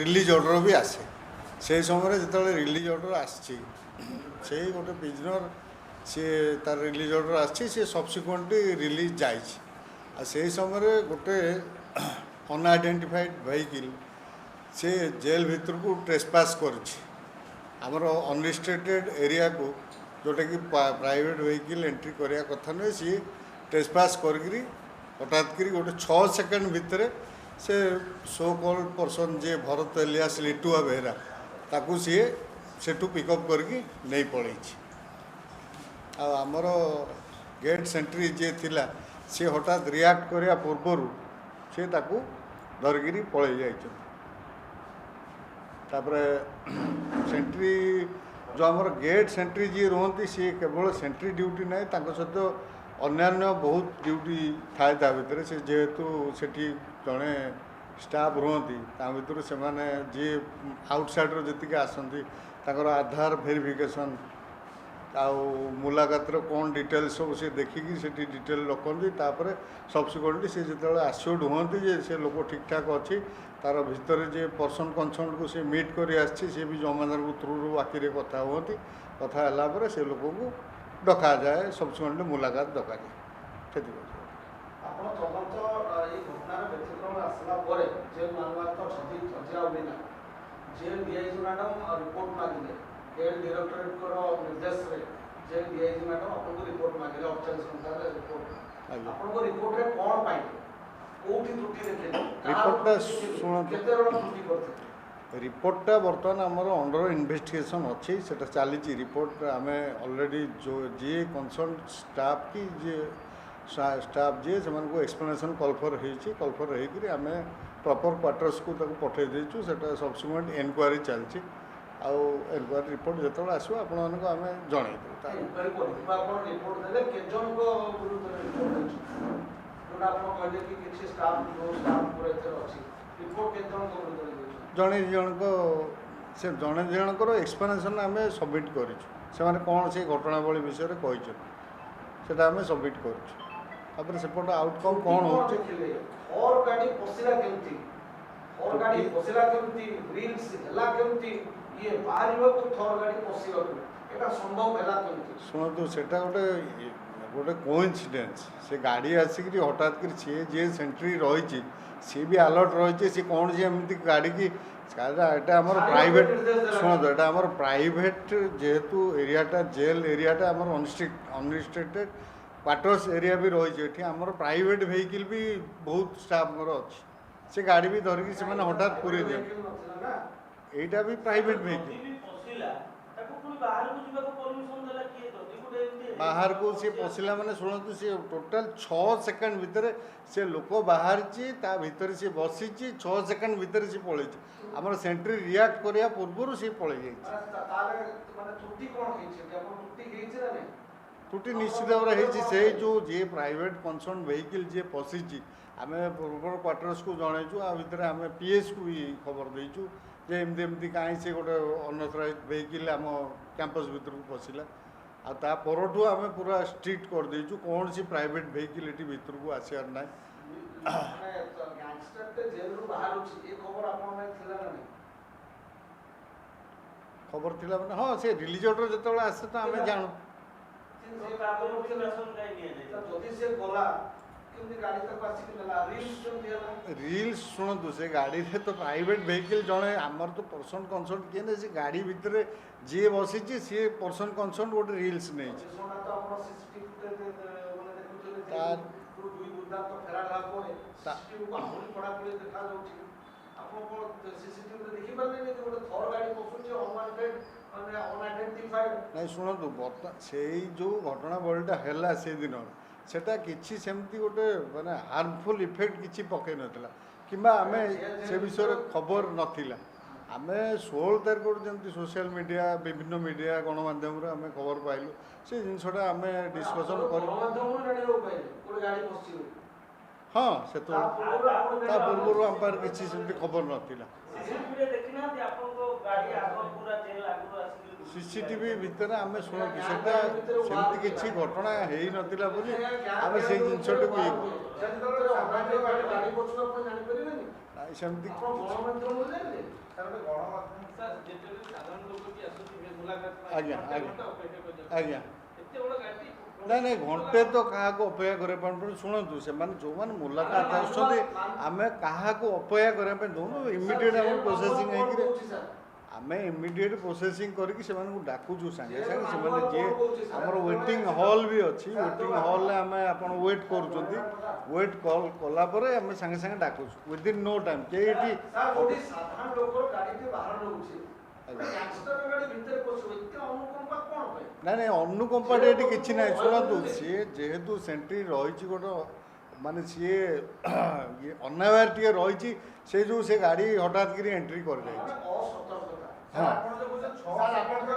Release order भी आसे से समय जो रिलीज ऑर्डर आसी गोटे प्रिजनर सी तार रिलीज ऑर्डर आसी सब्सिक्वेंटली रिलीज से समय गोटे अनआइडेंटिफाइड व्हीकल से जेल भितर को ट्रेसपास कर अनरिस्ट्रिक्टेड एरिया को जोटा कि प्राइवेट व्हीकल एंट्री करने कथा नुहे सी ट्रेसपास करी हठात करी गोटे 6 सेकेंड भितर से सो कॉल पर्सन जे भरत एलियास लिटुआ बेहरा ताकू सी सेठू पिकअप करके नहीं पड़े आमर गेट सेंट्री जे थिला सी हठात रिएक्ट करिया पूर्वर से ताकू धरगिरी पड़े जाइछन तापर सेंट्री जो आमर गेट सेंट्री जी रुहंती सी केवल सेंट्री ड्यूटी ना सहित अन्यान्य बहुत ड्यूटी थाए ता भितर से जेहेतु सेठी जड़े स्टाफ रुहंती ता भितर से माने जी आउटसाइडर जी आसती आधार वेरिफिकेशन आउ मुलाकातर कौन डिटेल सब से देखिकी से डिटेल रखती तापर सब्सिक्वेंटली से जो आश्योर्ड हुंती जे से लोक ठीक ठाक अच्छी तार भितर जे पर्सन कनसर्न को से मीट कर सी भी जमादार थ्रु बाकी कथा हुंती कथा है से लोक को डका जाए सब्सिक्वेंटली मुलाकात डका जाए जेल डीआईजी मैडम रिपोर्ट मांगे जेल डायरेक्टरेट निर्देश रे जेल डीआईजी मैडम आपको रिपोर्ट मांगे ऑब्जेक्शन संदर्भ रिपोर्ट आपको रिपोर्ट रे कोन पाई कोठी त्रुटि देखे रिपोर्टटा सुनो केते रण त्रुटि करथे रिपोर्टटा बर्तमान आमर अंडर इन्वेस्टिगेशन अच्छी सेटा चली रिपोर्ट आम ऑलरेडी जो जी कंसर्न स्टाफ की जे स्टाफ जी से एक्सप्लेनेशन कलफर होकर आम प्रॉपर क्वार्टर्स को पठे देचु सेटा सब्सिक्वेंट एनक्वायरी चलती आउ एनक्वायरी रिपोर्ट जो आसो आप जड़े जनक से जड़े जनकर एक्सप्लेनेशन आम सबमिट करें कौन से घटनावली विषय कही आम सबमिट कर सेपट आउटकम कौन हो और गाड़ी पसिला केमती और गाड़ी पसिला केमती रील्स हला केमती ये बाहर तो थोर गाड़ी पसिला एटा संभव हला केमती सुनतु सेटा गोटे गोटे कोइंसिडेंस से गाड़ी आसिक हठात कर सी जे सेंट्री रही सी भी अलर्ट रही सी कौन सी एमती गाड़ी की एटा आमर प्राइवेट शुणु तो यहाँ आमर प्राइवेट जेहेतु एरियाटा जेल एरियाटा आमर अनरिस्ट्रिक्टेड क्वार्टर्स एरिया भी रही आमर प्राइवेट व्हीकल भी बहुत स्टाफ मोर अच्छी से गाड़ी भी धरिकी से हठात पूरे दे यहाँ भी प्राइवेट व्हीकल बाहर को सी पशिला माने शुणु सी टोटाल 6 सेकेंड भितर से लोक बाहर भितर सी बसी 6 सेकेंड भितर सी पड़े आमर सेंट्री रिएक्ट करने पूर्व सी पड़े त्रुटि निश्चित भाव से जो जे प्राइवेट कंसर्न व्हीकल जे पशिची आम पूर्व क्वार्टर्स को जनईचु आ भितर आम पीएस को भी खबर देचु जे एमती एमती कहीं से गोटे अनअथराइज व्हीकल आम कैंपस भीतर को पशिला आ परठू आम पूरा स्ट्रिक्ट कर देचु कौन सी प्राइवेट व्हीकल ये भीतर को आसार ना खबर थिला माने हाँ से रिलीज ऑर्डर जो आसे तो आम जानू रील्स शुणु से गाड़ी रे तो प्राइवेट व्हीकल जड़े आमर तो पर्सन कनसर्न किए ना से गाड़ी भितर जी बसी सी पर्सन कनसर्न गोटे रील्स नहीं नहीं शुणु बर्तमान से जो घटनावलीटा है से दिन सेटा किसी सेमती गोटे माने हार्मफुल इफेक्ट किसी पकई नाला कि आम से विषय खबर नाला आम 16 तारिख जमी सोशल मीडिया विभिन्न मीडिया गणमाध्यम आम खबर पाइलु से जिनसा आम डिस्कसन कर हाँ से तो पूर्व आम पार किसी सेमती खबर नाला सीसीटीवी भितर आम शुणु सेमती किसी घटना हो नाला आम से जिनटा को सेमती ସାର୍ ଯେତେବେଳେ ସାଧାରଣ ଲୋକ ବି ଆସୁଥିବେ ମୁଲାକାତ ପାଇଁ ଆଜ୍ଞା, ଘଣ୍ଟେ ଆଜ୍ଞା। ଘଣ୍ଟେ ଅପେକ୍ଷା କରିବାକୁ ଆଜ୍ଞା ଏତେ ବଡ଼ ଗାଡ଼ି ନାଇଁ ନାଇଁ ଘଣ୍ଟେ ତ କାହାକୁ ଅପେକ୍ଷା କରିବା ପାଇଁ ପଡ଼େ ଶୁଣନ୍ତୁ ସେମାନେ ଯେଉଁମାନେ ମୁଲାକାତ ଆସୁଛନ୍ତି ଆମେ କାହାକୁ ଅପେକ୍ଷା କରିବା ପାଇଁ ଦେଉନୁ ଇମିଡ଼ିଏଟ୍ ଆମର ପ୍ରୋସେସିଂ ହେଇକିରି ଆମେ ଇମିଡ଼ିଏଟ୍ ପ୍ରୋସେସିଂ କରିକି ସେମାନଙ୍କୁ ଡାକୁଛୁ ସାଙ୍ଗେ ସାଙ୍ଗେ ସେମାନେ ଯିଏ ଆମର ୱେଟିଂ ହଲ୍ ବି ଅଛି ୱେଟିଂ ହଲ୍ରେ ଆମେ ଆପଣ ୱେଟ୍ କରୁଛନ୍ତି ୱେଟ୍ କଲ୍ କଲା ପରେ ଆମେ ସାଙ୍ଗେ ସାଙ୍ଗେ ଡାକୁଛୁ ୱିଦିନ୍ ନୋ ଟାଇମ୍ କେହି ଏଠି ସାର୍ ଗୋଟେ ସାଧାରଣ ଲୋକର ଗାଡ଼ିଟି ବାହାର ରହୁଛି ଆଜ୍ଞା। ଗ୍ୟାଙ୍ଗଷ୍ଟର ଗାଡ଼ି ଭିତରେ ପଶିବ ଏତେ ଅନୁକମ୍ପା କ'ଣ ପାଇଁ? ନାଇଁ ନାଇଁ ଅନୁକମ୍ପାଟି ଏଠି କିଛି ନାହିଁ ଶୁଣନ୍ତୁ ସିଏ ଯେହେତୁ ସେଣ୍ଟ୍ରି ରହିଛି ଗୋଟେ ମାନେ ସିଏ ଅନାୱାର ଟିକେ ରହିଛି ସେ ଯେଉଁ ସେ ଗାଡ଼ି ହଠାତ୍ କରି ଏଣ୍ଟ୍ରି କରିଯାଇଛି ଅସତର୍କତା ହଁ। ଆପଣ ଯୋଉ କହୁଛନ୍ତି 6 ସେକେଣ୍ଡ